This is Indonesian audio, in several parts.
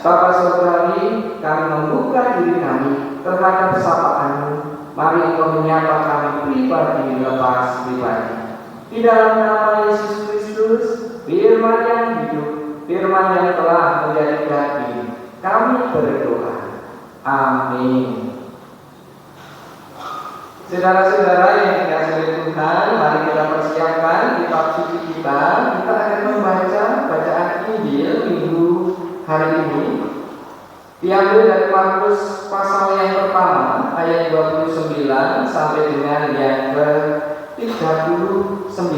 Bapa Surgawi, kami membuka diri kami terhadap sapaan-Mu. Mari Engkau menyapa kami pribadi lepas pribadi. Di dalam nama Yesus Kristus, firman yang hidup, firman yang telah menjadi daging, kami berdoa. Amin. Saudara-saudara yang dikasihi oleh Tuhan, mari kita persiapkan kitab suci kita. Kita akan membaca bacaan Injil minggu hari ini. Diambil dari Markus pasal yang pertama ayat 29 sampai dengan yang ke-39.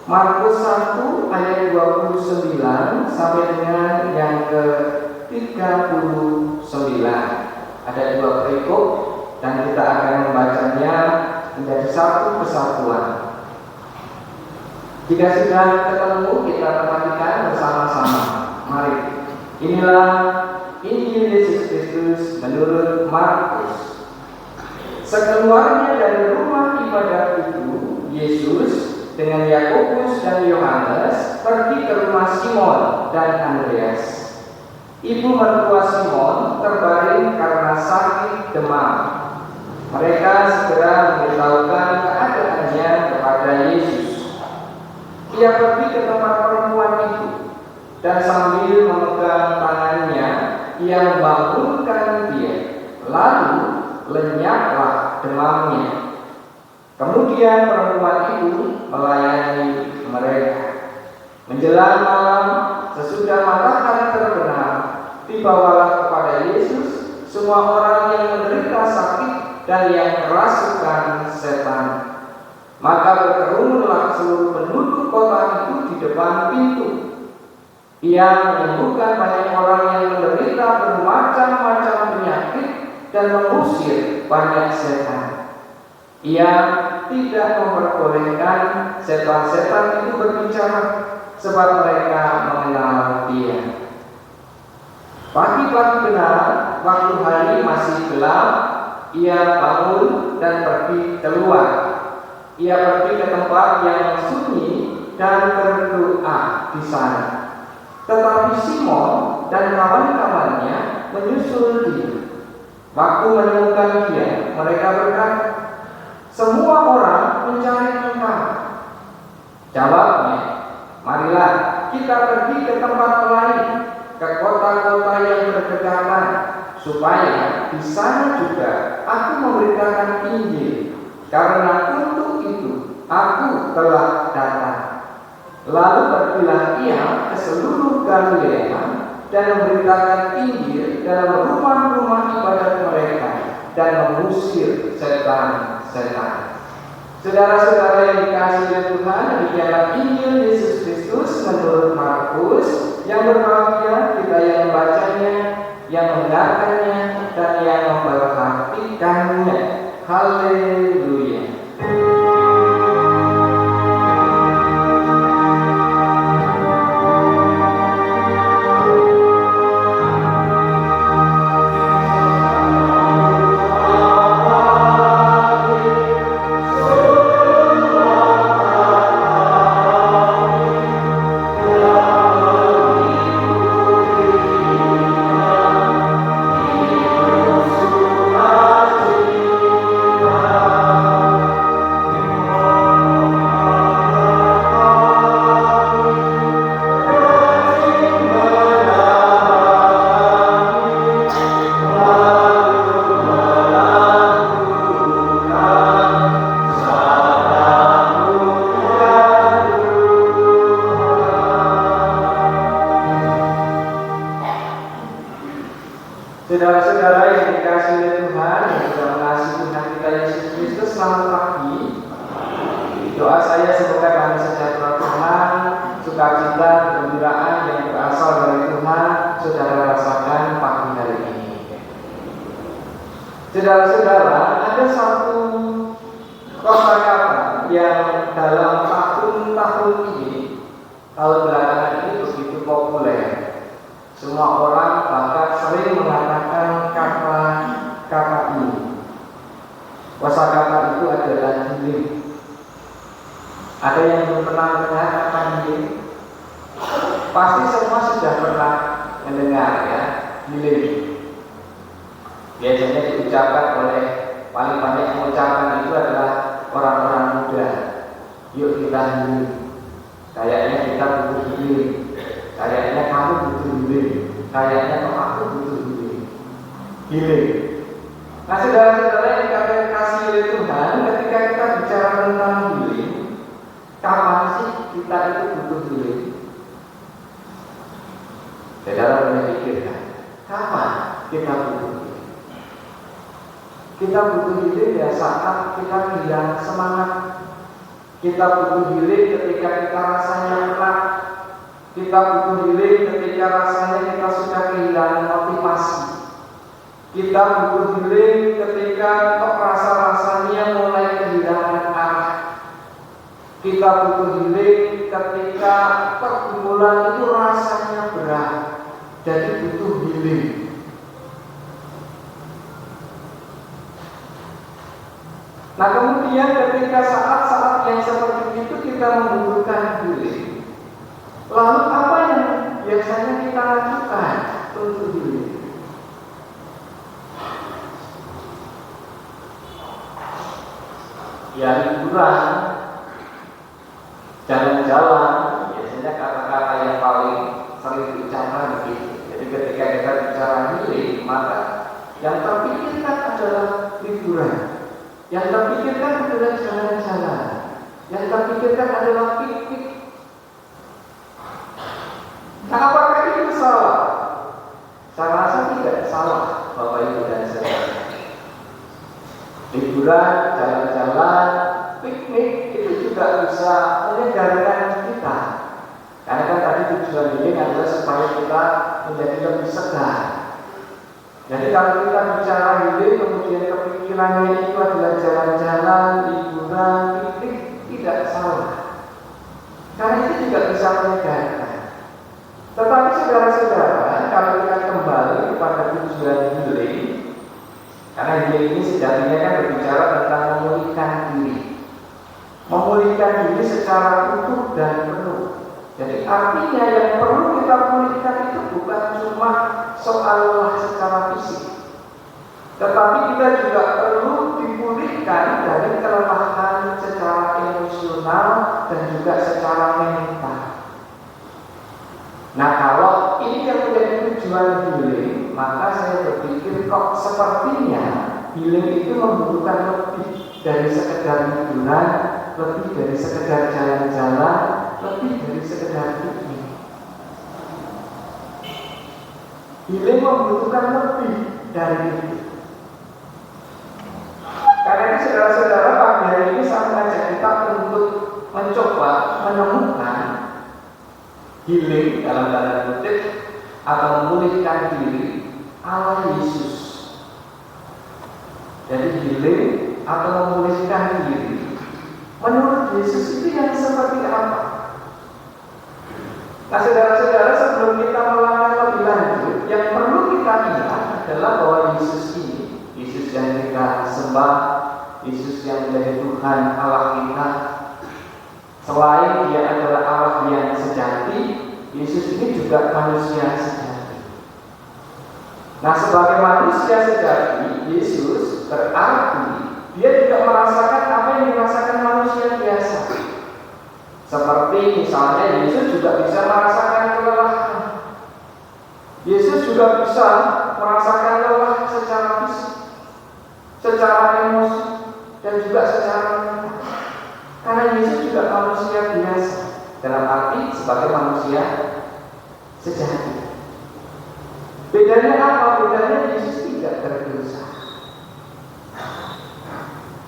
Markus 1 ayat 29 sampai dengan yang ke-39. Ada dua perikop dan kita akan membacanya menjadi satu kesatuan. Jika sudah ketemu, kita perhatikan bersama-sama. Mari. Inilah Injil Yesus Kristus menurut Markus. Sekeluarnya dari rumah ibadat itu, Yesus dengan Yakobus dan Yohanes pergi ke rumah Simon dan Andreas. Ibu mertua Simon terbaring karena sakit demam. Mereka segera memberitahukan keadaannya kepada Yesus. Ia pergi ke tempat perempuan itu dan sambil memegang tangannya, ia membangunkan dia. Lalu lenyaplah demamnya. Kemudian perempuan itu melayani mereka. Menjelang malam, sesudah matahari terbenam, dibawalah kepada Yesus semua orang yang menderita sakit dan yang kerasukan setan. Maka berkerumunlah seluruh penduduk kota itu di depan pintu. Ia menyembuhkan banyak orang yang menderita bermacam-macam penyakit dan mengusir banyak setan. Ia tidak memperbolehkan setan-setan itu berbicara, sebab mereka mengenal dia. Pagi-pagi benar, waktu hari masih gelap, ia bangun dan pergi keluar. Ia pergi ke tempat yang sunyi dan berdoa di sana. Tetapi Simon dan kawan-kawannya menyusul dia. Waktu menemukan dia, mereka berkata, "Semua orang mencari Engkau." Jawabnya, "Marilah kita pergi ke tempat lain, ke kota-kota yang berdekatan, supaya di sana juga aku memberitakan Injil, karena untuk itu aku telah datang." Lalu pergilah ia ke seluruh Galilea dan memberitakan Injil dalam rumah-rumah ibadat mereka dan mengusir setan-setan. Saudara-saudara yang dikasihi oleh Tuhan, demikianlah Injil Yesus Kristus menurut Markus. Yang berbahagia kita yang membacanya, yang mendengarkannya, dan yang memperhatikannya. Haleluya. Saudara-saudara yang dikasihi oleh Tuhan, yang sudah mengasihi Tuhan kita Yesus Kristus, selamat pagi. Doa saya semoga kami sejahtera Tuhan, sukacita, kegembiraan yang berasal dari Tuhan, saudara rasakan pagi hari ini. Saudara-saudara, ada satu kosakata yang dalam tahun-tahun ini, tahun belakangan ini begitu populer. Semua orang bahkan sering mengatakan kata ini. Kosakata itu adalah healing. Ada yang belum pernah mendengar kata healing? Pasti semua sudah pernah mendengar ya, healing. Biasanya diucapkan oleh paling banyak pengucapan itu adalah orang-orang muda. Yuk kita healing. Kayaknya kita butuh healing. Kayaknya kamu butuh healing. Kayaknya kok aku butuh healing. Healing. Nah saudara-saudara yang dikasih oleh Tuhan, ketika kita bicara tentang healing, kapan sih kita itu butuh healing? Saudara boleh pikirkan, kapan kita butuh healing? Kita butuh healing ya saat kita kehilangan semangat. Kita butuh healing ketika kita rasanya berat. Kita butuh healing ketika rasanya kita sudah kehilangan motivasi. Kita butuh healing ketika rasa-rasanya mulai kehilangan arah. Kita butuh healing ketika pergumulan itu rasanya berat. Jadi butuh healing. Nah kemudian ketika saat-saat yang seperti itu kita membutuhkan healing, lalu apa yang biasanya kita lakukan untuk healing? Ya liburan, jalan-jalan, biasanya kata-kata yang paling sering diucapkan begitu. Jadi ketika kita bicara healing, maka yang terpikirkan adalah liburan. Yang terpikirkan adalah jalan-jalan. Yang terpikirkan adalah piknik. Nah, apakah itu salah? Saya rasa tidak salah, Bapak Ibu dan saudara. Liburan, jalan-jalan, piknik itu juga bisa menyegarkan kita. Karena kan tadi tujuan ini adalah supaya kita menjadi lebih segar. Jadi kalau kita bicara healing, kemudian kepikirannya itu adalah jalan-jalan, liburan, piknik, tidak salah. Karena itu juga bisa menyegarkan. Tetapi saudara-saudara, kalau kita kembali kepada tujuan healing, karena healing ini sejatinya kan berbicara tentang memulihkan diri. Memulihkan diri secara utuh dan penuh. Jadi artinya yang perlu kita pulihkan itu bukan cuma soal lelah secara fisik, tetapi kita juga perlu dipulihkan dari kelelahan secara emosional dan juga secara mental. Nah kalau ini yang menjadi tujuan healing, maka saya berpikir kok sepertinya healing itu membutuhkan lebih dari sekedar liburan, lebih dari sekedar jalan-jalan, lebih dari sekedar piknik. Healing membutuhkan lebih dari itu. Karena itu saudara-saudara, pagi hari ini saya mengajak kita untuk mencoba menemukan healing dalam tanda kutip atau memulihkan diri ala Yesus. Jadi healing atau memulihkan diri menurut Yesus itu yang seperti apa? Nah saudara-saudara, sebelum kita melangkah lebih lanjut, yang perlu kita ingat adalah bahwa Yesus ini, Yesus yang kita sembah, Yesus yang menjadi Tuhan Allah kita, selain Dia adalah Allah yang sejati, Yesus ini juga manusia sejati. Nah sebagai manusia sejati, Yesus berarti Dia tidak merasakan apa yang dirasakan manusia biasa. Seperti misalnya Yesus juga bisa merasakan kelelahan. Yesus juga bisa merasakan lelah secara fisik, secara emosi, dan juga secara mental. Karena Yesus juga manusia biasa, dalam arti sebagai manusia sejati. Bedanya apa? Bedanya Yesus tidak berdosa.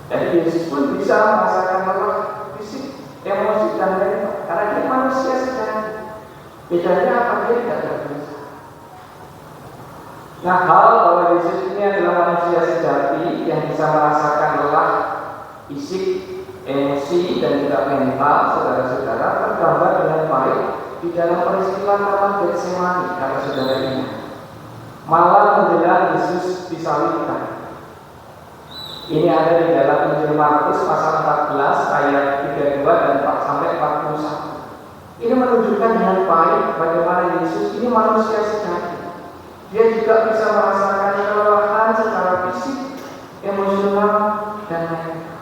Jadi Yesus pun bisa merasakan lelah fisik, emosi dan mental, karena dia manusia sejati. Bedanya apa? Dia tidak berdosa. Nah, hal bahwa Yesus ini adalah manusia sejati yang bisa merasakan lelah fisik, emosi dan juga mental, saudara-saudara, tergambar dengan baik di dalam peristiwa Taman Getsemani. Kalau saudara ingat, malam menjelang Yesus disalibkan. Ini ada di dalam Injil Markus pasal 14 ayat 32 dan 4 sampai 41. Ini menunjukkan dengan baik bagaimana Yesus ini manusia sejati. juga bisa merasakan kelelahan secara fisik, emosional, dan lain-lain.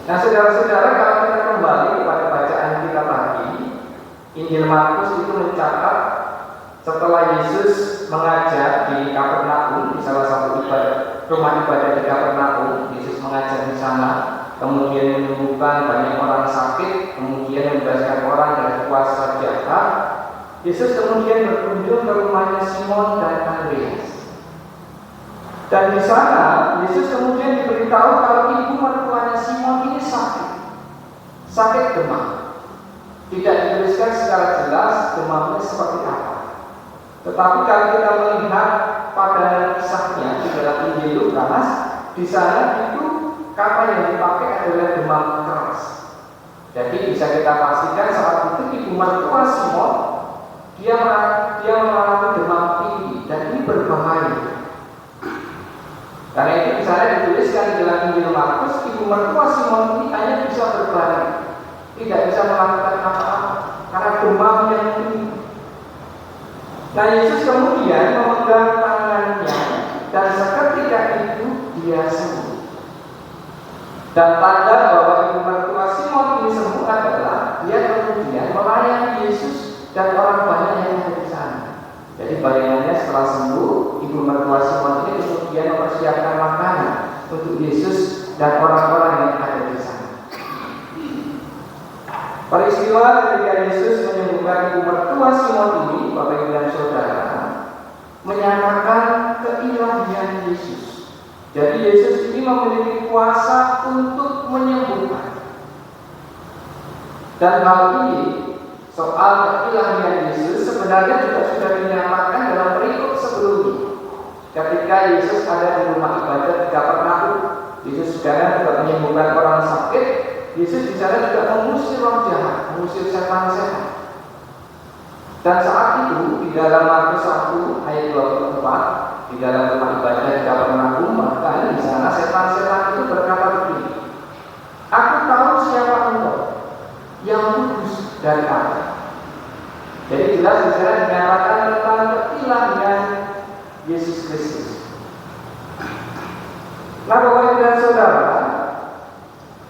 Nah, saudara-saudara, kalau kita kembali kepada bacaan kita tadi, Injil Markus itu mencatat setelah Yesus mengajar di Kapernaum, di salah satu rumah ibadah di Kapernaum. Yesus mengajar di sana, kemudian menyembuhkan banyak orang sakit, kemudian membebaskan orang dari kuasa jahat. Yesus kemudian berkunjung ke rumahnya Simon dan Andreas. Dan di sana Yesus kemudian diberitahu kalau ibu mertuanya Simon ini sakit demam. Tidak dituliskan secara jelas demamnya seperti apa. Tetapi kalau kita melihat pada kisahnya di dalam Injil Lukas, di sana itu kata yang dipakai adalah demam keras. Jadi bisa kita pastikan saat itu ibu mertua Simon dia mengalami demam tinggi dan ini berbahaya. Karena itu di sana dituliskan di dalam Injil Markus, ibu mertua Simon ini hanya bisa berbaring, tidak bisa melakukan apa-apa karena demam yang tinggi. Nah, Yesus kemudian memegang tangannya dan seketika itu dia sembuh. Dan tanda bahwa ibu mertua Simon ini sembuh adalah dia kemudian melayani Yesus dan orang banyak yang ada di sana. Jadi bayangannya setelah sembuh, ibu mertua Simon ini kemudian mempersiapkan makanan untuk Yesus dan orang-orang yang ada di sana. Peristiwa ketika Yesus menyembuhkan ibu mertua Simon ini, Bapak Ibu dan Saudara, menyatakan keilahian Yesus. Jadi Yesus ini memiliki kuasa untuk menyembuhkan. Dan hal ini soal keilahian Yesus sebenarnya juga sudah dinyatakan dalam perikop sebelumnya. Ketika Yesus ada di rumah ibadah di Kapernaum, Yesus juga menyembuhkan orang sakit. Yesus di sana juga mengusir roh jahat, mengusir setan-setan. Dan saat itu di dalam Markus 1 ayat 24, di dalam rumah ibadah di Kapernaum, maka di sana setan-setan itu berkata begini, "Aku tahu siapa engkau, yang kudus dari Allah." Jadi jelas di sana dinyatakan tentang keilahian Yesus Kristus. Nah, Bapak Ibu dan Saudara,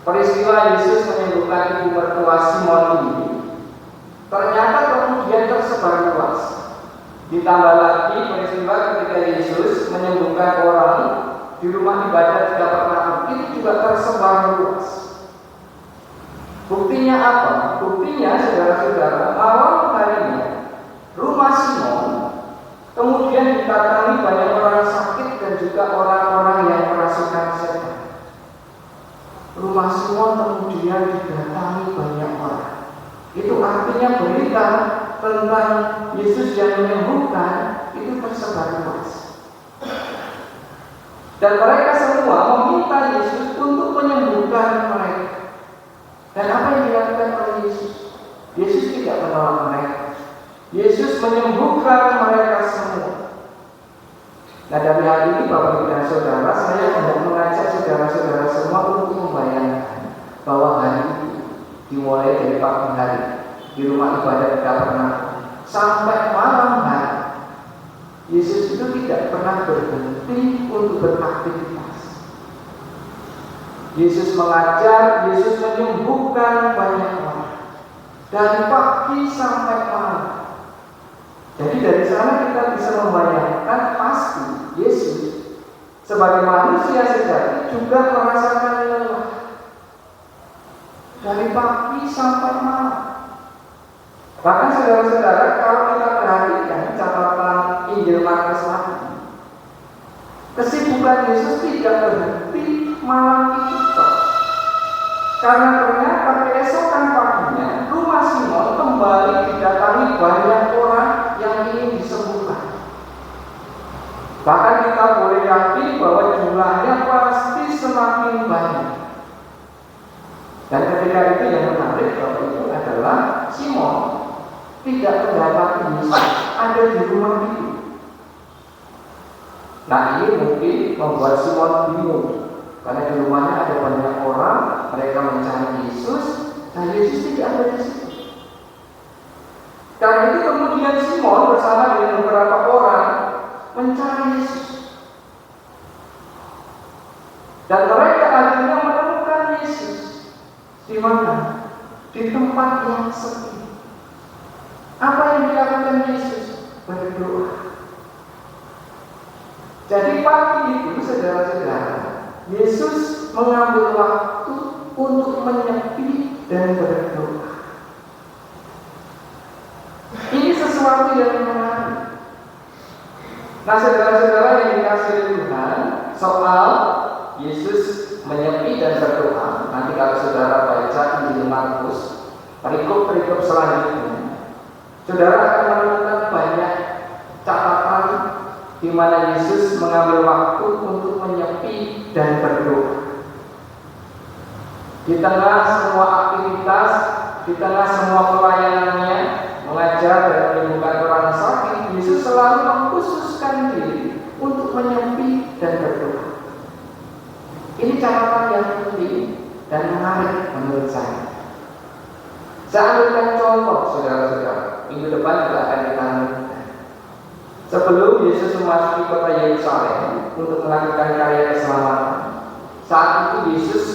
peristiwa Yesus menyembuhkan ibu mertua Simon ini ternyata kemudian tersebar luas. Ditambah lagi peristiwa ketika Yesus menyembuhkan orang di rumah ibadah di Kapernaum itu juga tersebar luas. Buktinya apa? Buktinya saudara-saudara, awal harinya rumah Simon kemudian didatangi banyak orang sakit dan juga orang-orang yang kerasukan setan. Rumah Simon kemudian didatangi banyak orang. Itu artinya berita tentang Yesus yang menyembuhkan itu tersebar luas. Dan mereka semua meminta Yesus untuk menyembuhkan mereka. Dan apa yang dilakukan oleh Yesus? Yesus tidak menolak mereka. Yesus menyembuhkan mereka semua. Nah, dari hal ini Bapak Ibu dan Saudara, saya hendak mengajak saudara-saudara semua untuk membayangkan bahwa hari itu dimulai dari pagi hari di rumah ibadah di Kapernaum sampai malam hari, Yesus itu tidak pernah berhenti untuk beraktivitas. Yesus mengajar, Yesus menyembuhkan banyak orang dari pagi sampai malam. Jadi dari sana kita bisa membayangkan pasti Yesus sebagai manusia sejati juga merasakan lelah dari pagi sampai malam. Bahkan saudara-saudara, kalau kita perhatikan catatan Injil Markus lagi, kesibukan Yesus tidak berhenti malam itu toh. Karena ternyata keesokan paginya rumah Simon kembali didatangi banyak orang yang ingin disembuhkan. Bahkan kita boleh yakin bahwa jumlahnya pasti semakin banyak. Dan ketika itu yang menarik Bapak Ibu adalah Simon tidak mendapati Yesus ada di rumah itu. Nah, ini mungkin membuat Simon bingung karena di rumahnya ada banyak orang, mereka mencari Yesus, dan Yesus tidak ada di situ. Karena itu kemudian Simon bersama dengan beberapa orang mencari Yesus. Dan mereka akhirnya menemukan Yesus. Di mana? Di tempat yang sepi. Apa yang dilakukan Yesus? Berdoa. Jadi pagi itu, saudara-saudara, Yesus mengambil waktu untuk menyepi dan berdoa. Ini sesuatu yang menarik. Nah, saudara-saudara yang dikasihi Tuhan, soal Yesus menyepi dan berdoa, nanti kalau saudara baca Injil Markus, perikop-perikop selanjutnya, saudara akan menemukan banyak catatan di mana Yesus mengambil waktu untuk menyepi dan berdoa. Di tengah semua aktivitas, di tengah semua pelayanannya, mengajar dan menyembuhkan orang sakit, Yesus selalu mengkhususkan diri untuk menyepi dan berdoa. Ini catatan yang penting dan menarik menurut saya. Saya ambilkan contoh, saudara-saudara. Minggu depan juga akan kita ambilkan. Sebelum Yesus memasuki kota Yerusalem untuk melakukan karya keselamatan, saat itu Yesus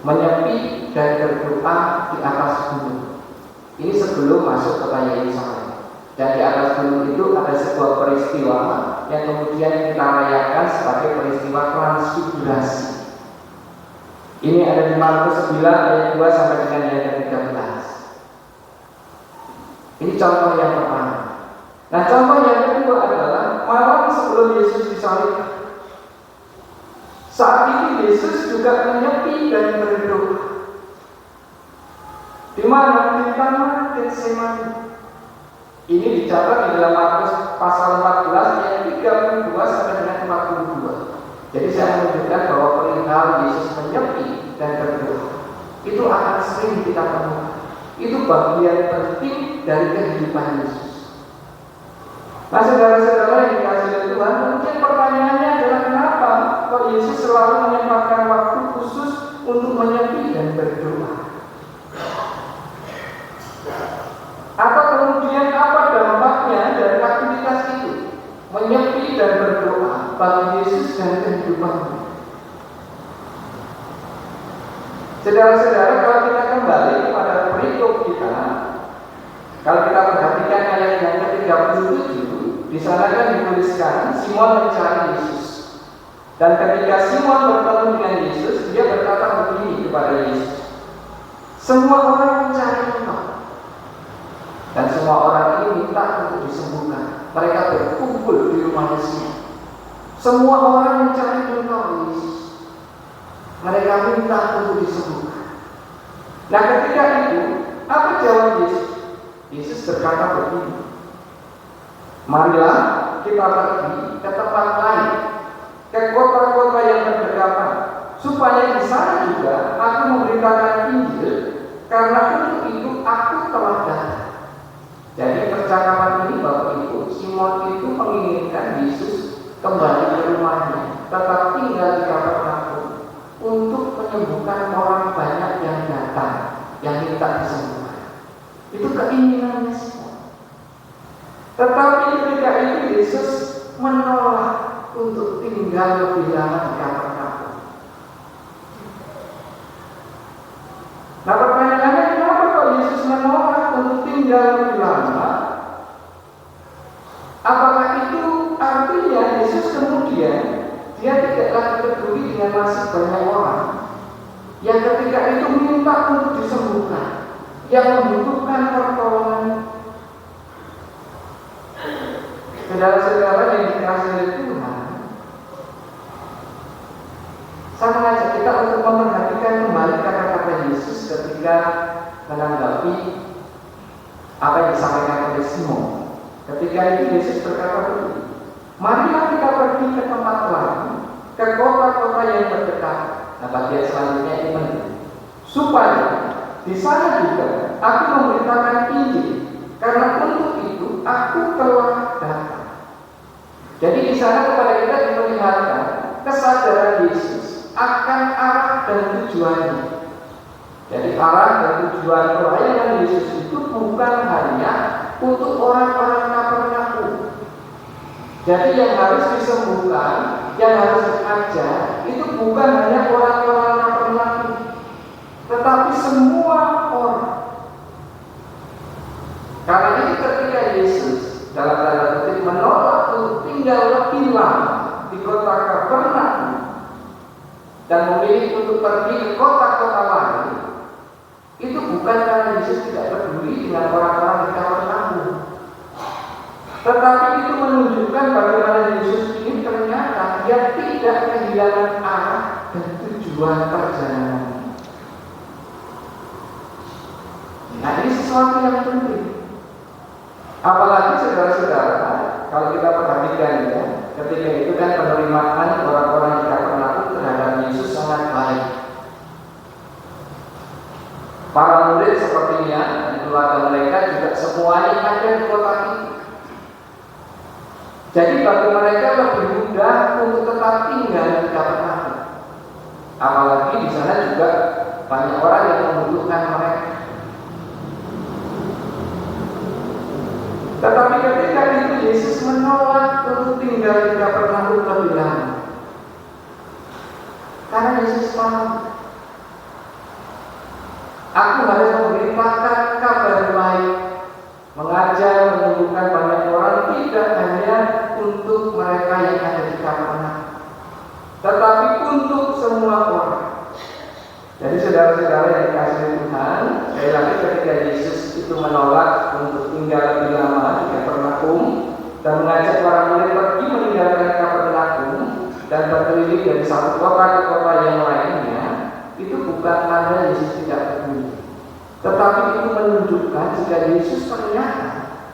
menyepi dan berdoa di atas gunung. Ini sebelum masuk kota Yerusalem. Dan di atas gunung itu ada sebuah peristiwa yang kemudian kita rayakan sebagai peristiwa transfigurasi. Ini ada di Markus 9 ayat 2 sampai dengan ayat 13. Ini contoh yang pertama. Nah, contoh yang kedua adalah malam sebelum Yesus disalibkan. Saat itu Yesus juga menyepi dan berdoa. Di mana? Di taman Getsemani. Ini dicatat di dalam Markus pasal 14 ayat 32 sampai dengan 42. Jadi saya menunjukkan bahwa perihal Yesus menyepi dan berdoa itu akan sering kita temukan. Itu bagian penting dari kehidupan Yesus. Nah, saudara-saudara yang dikasihi Tuhan, mungkin pertanyaannya adalah kenapa kok Yesus selalu menyempatkan waktu khusus untuk menyepi dan berdoa? Atau kemudian apa dampaknya dari aktivitas itu, menyepi dan berdoa bagi Yesus dan kehidupannya? Saudara-saudara, kalau kita kembali kepada perikop kita, kalau kita perhatikan ayat yang ke-37, di sana kan dituliskan Simon mencari Yesus. Dan ketika Simon bertemu dengan Yesus, dia berkata begini kepada Yesus, semua orang mencari Engkau. Dan semua orang ini minta untuk disembuhkan. Mereka berkumpul di rumah Yesus. Semua orang mencari Engkau, Yesus. Mereka minta untuk disembuhkan. Nah, ketika itu, apa jawab Yesus? Yesus berkata begini, marilah kita pergi ke tempat lain, ke kota-kota yang berdekatan, supaya di sana juga aku memberitakan Injil, karena untuk itu aku telah datang. Jadi percakapan ini Bapak Ibu, Simon itu menginginkan Yesus kembali ke rumahnya, tetap tinggal di Kapernaum untuk menyembuhkan orang banyak yang datang, yang minta disembuhkan. Itu keinginannya Simon. Tetapi ketika itu Yesus menolak untuk tinggal lebih lama di Kapernaum. Nah, pertanyaannya, kenapa kok Yesus menolak untuk tinggal lebih lama? Apakah itu artinya Yesus kemudian dia tidak lagi peduli dengan masih banyak orang yang ketika itu minta untuk disembuhkan, yang membutuhkan pertolongan? Saudara-saudara yang dikasihi Tuhan, saya mengajak kita untuk memperhatikan kembali kata-kata Yesus ketika menanggapi apa yang disampaikan oleh Simon. Ketika itu Yesus berkata begini, marilah kita pergi ke tempat lain, ke kota-kota yang terdekat. Nah, bagian selanjutnya ini penting, supaya di sana juga aku memberitakan Injil, karena untuk itu aku telah datang. Jadi di sana kepada kita diperlihatkan kesadaran Yesus akan arah dan tujuannya. Jadi arah dan tujuan pelayanan Yesus itu bukan hanya untuk orang-orang Jadi yang harus disembuhkan, yang harus diajar, itu bukan hanya orang-orang yang pernah, tetapi semua orang. Karena itu ketika Yesus dalam tanda kutip menolak untuk tinggal lebih lama di kota Kapernaum dan memilih untuk pergi ke kota-kota lain, itu bukan karena Yesus tidak peduli dengan orang-orang di Kapernaum, tetapi itu menunjukkan bagaimana Yesus ini ternyata dia tidak kehilangan arah dan tujuan perjalanan. Nah, ini sesuatu yang penting. Apalagi saudara-saudara, kalau kita perhatikan ya, ketika itu kan penerimaan orang-orang di Kapernaum terhadap Yesus sangat baik. Para murid sepertinya dan keluarga mereka juga semuanya ada di kota itu. Jadi bagi mereka lebih mudah untuk tetap tinggal di Kapernaum. Apalagi di sana juga banyak orang yang membutuhkan mereka. Tetapi ketika itu Yesus menolak untuk tinggal di Kapernaum lebih lama. Karena Yesus paham, aku harus memberitakan kabar baik, mengajar, menyembuhkan banyak orang, tidak hanya untuk mereka yang ada di Kapernaum, tetapi untuk semua orang. Jadi saudara-saudara yang dikasihi Tuhan, sekali lagi ketika Yesus itu menolak untuk tinggal lebih lama di Kapernaum dan mengajak para murid pergi meninggalkan Kapernaum dan berkeliling dari satu kota ke kota yang lainnya, itu bukan karena Yesus tidak peduli, tetapi itu menunjukkan jika Yesus ternyata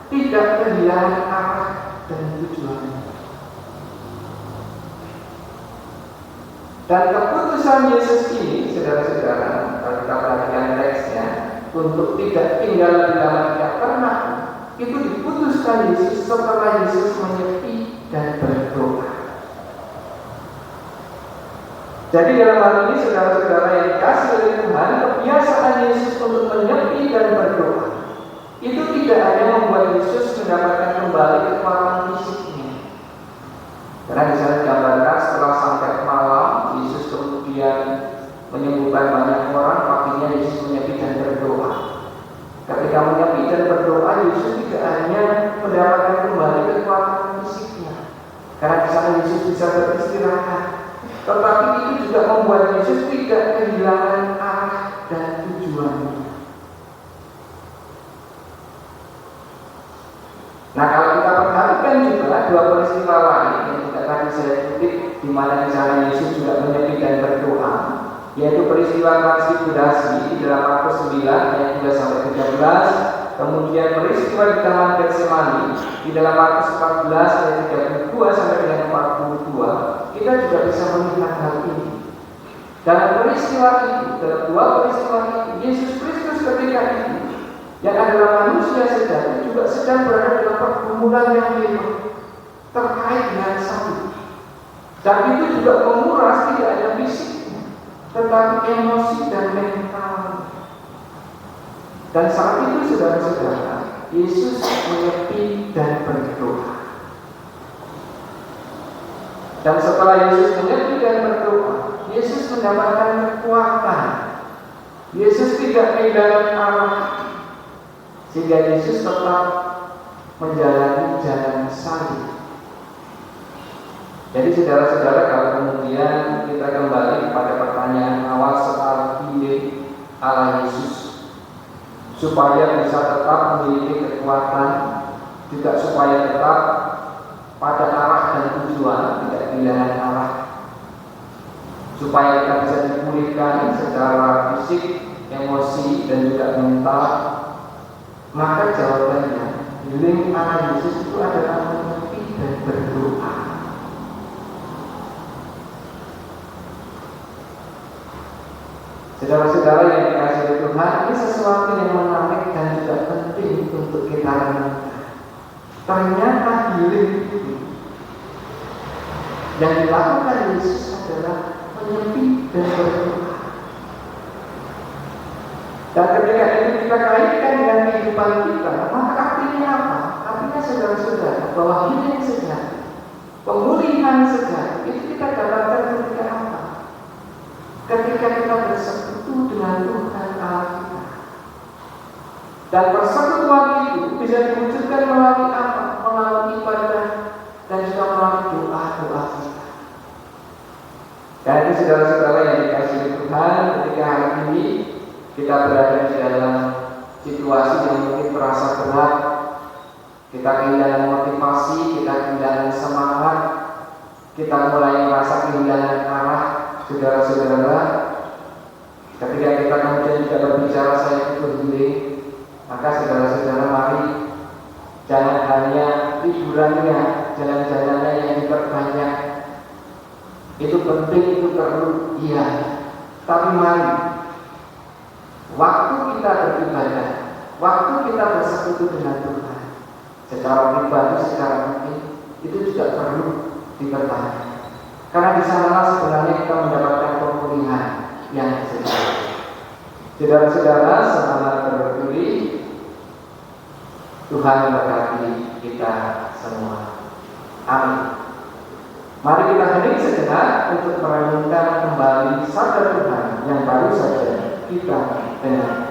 tidak kehilangan arah dan tujuannya. Dan keputusan Yesus ini, saudara-saudara, kalau kita perhatikan teksnya, untuk tidak tinggal lebih lama di Kapernaum, itu diputuskan Yesus setelah Yesus menyepi dan berdoa. Jadi dalam hal ini, saudara-saudara yang dikasih oleh Tuhan, kebiasaan Yesus untuk menyepi dan berdoa itu tidak hanya membuat Yesus mendapatkan kembali kekuatan fisiknya. Karena di sana digambarkan setelah sampai malam, Yesus kemudian menyembuhkan banyak orang, paginya Yesus menyepi dan berdoa. Ketika menyepi dan berdoa, Yesus tidak hanya mendapatkan kembali kekuatan fisiknya, karena di sana Yesus bisa beristirahat, tetapi itu juga membuat Yesus tidak kehilangan arah dan tujuannya. Nah, kalau kita perhatikan juga dua peristiwa lain yang juga tadi saya kutip, di mana di sana Yesus juga menyepi dan berdoa, yaitu peristiwa transfigurasi di dalam Markus 9 ayat 3 sampai 13, kemudian peristiwa di Taman Getsemani di dalam Markus 14 ayat 32 sampai dengan 42, kita juga bisa melihat hal ini. Dalam peristiwa itu, dalam dua peristiwa itu, Yesus Kristus ketika itu yang adalah manusia sejati juga sedang berada dalam pergumulan yang hebat terkait dengan salib. Dan itu juga menguras tidak hanya fisiknya, tetapi emosi dan mental. Dan saat itu saudara-saudara, Yesus menyepi dan berdoa. Dan setelah Yesus menyepi dan berdoa, Yesus mendapatkan kekuatan. Yesus tidak kehilangan arah, sehingga Yesus tetap menjalani jalan salib. Jadi saudara-saudara, kalau kemudian kita kembali pada pertanyaan awal soal ide Allah Yesus, supaya bisa tetap memiliki kekuatan, juga supaya tetap pada arah dan tujuan, tidak kehilangan arah, supaya kita bisa dipulihkan secara fisik, emosi, dan juga mental. Maka jawabannya, healing Allah Yesus itu adalah menyepi dan berdoa. Saudara-saudara yang dikasihi Tuhan, ini sesuatu yang menarik dan juga penting untuk kita renungkan. Ternyata healing itu yang dilakukan Yesus adalah menyepi dan berdoa. Dan ketika itu kita kaitkan dengan kehidupan kita, maka artinya apa? Artinya saudara-saudara bahwa healing sejati Pemulihan sejati itu kita dapatkan ketika apa? Ketika kita bersekutu dengan Tuhan Allah kita. Dan persekutuan itu bisa diwujudkan melalui apa? Melalui ibadah dan juga melalui doa-doa kita. Dan saudara-saudara yang dikasihi Tuhan, ketika hari ini kita berada di dalam situasi yang mungkin terasa berat, kita kehilangan motivasi, kita kehilangan semangat, kita mulai merasa kehilangan arah, saudara-saudara. Ketika kita kemudian juga berbicara saya butuh healing, maka saudara-saudara mari jangan hanya liburannya, jalan-jalannya yang diperbanyak. Itu penting, itu perlu, iya. Tapi mari waktu kita beribadah, waktu kita bersekutu dengan Tuhan secara pribadi, secara mungkin, itu juga perlu diperbanyak. Karena di sana sebenarnya kita mendapatkan pemulihan yang sejati. Saudara-saudara, semangat berpilih. Tuhan memberkati kita semua. Amin. Mari kita hening sejenak untuk merenungkan kembali sabda Tuhan yang baru saja kita dengar.